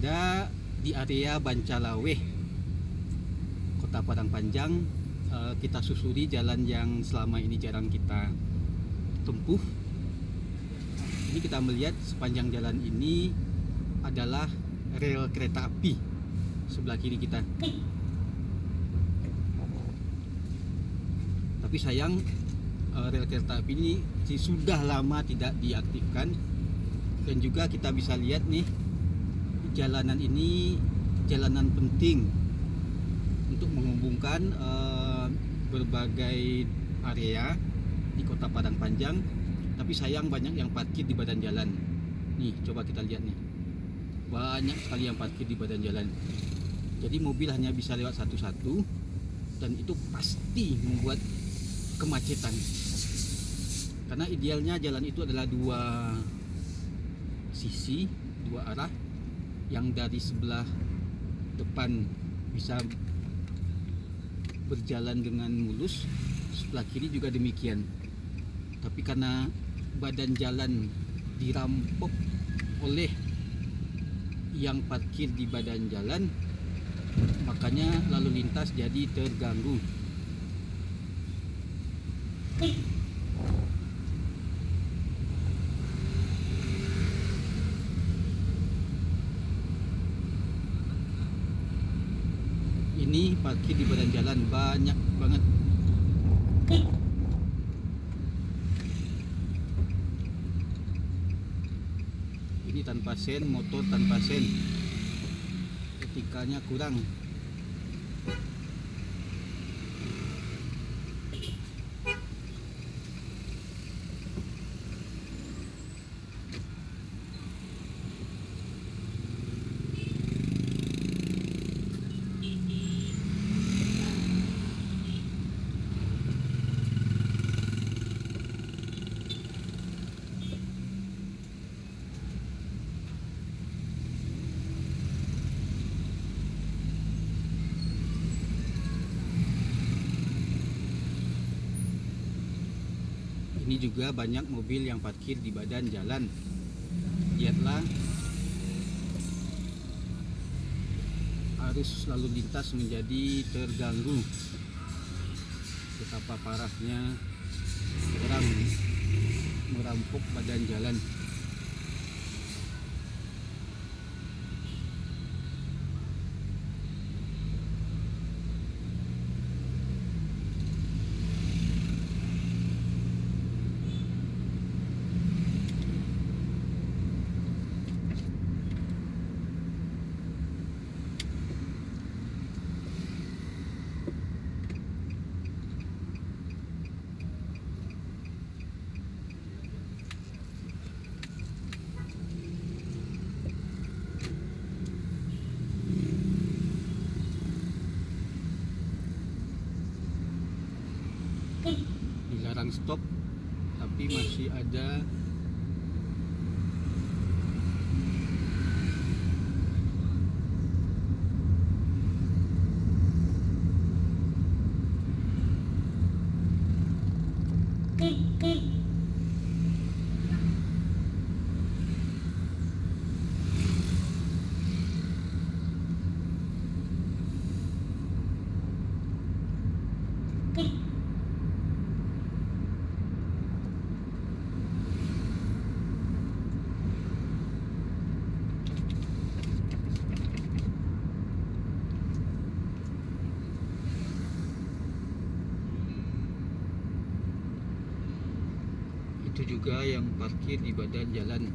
berada di area Bancalaweh, Kota Padang Panjang. Kita susuri jalan yang selama ini jarang kita tempuh. Ini kita melihat sepanjang jalan ini adalah rel kereta api sebelah kiri kita. Tapi sayang, rel kereta api ini sudah lama tidak diaktifkan. Dan juga kita bisa lihat nih, jalanan ini jalanan penting untuk menghubungkan berbagai area di Kota Padang Panjang. Tapi sayang banyak yang parkir di badan jalan. Nih, coba kita lihat nih, banyak sekali yang parkir di badan jalan. Jadi mobil hanya bisa lewat satu-satu, dan itu pasti membuat kemacetan. Karena idealnya jalan itu adalah dua sisi, dua arah, yang dari sebelah depan bisa berjalan dengan mulus, sebelah kiri juga demikian. Tapi karena badan jalan dirampok oleh yang parkir di badan jalan, makanya lalu lintas jadi terganggu. Ini parkir di badan jalan banyak banget. Ini tanpa sen, motor tanpa sen, etikanya kurang. Ini juga banyak mobil yang parkir di badan jalan. Lihatlah, arus lalu lintas menjadi terganggu. Betapa parahnya orang merampok badan jalan. Dilarang stop, tapi masih ada itu juga yang parkir di badan jalan.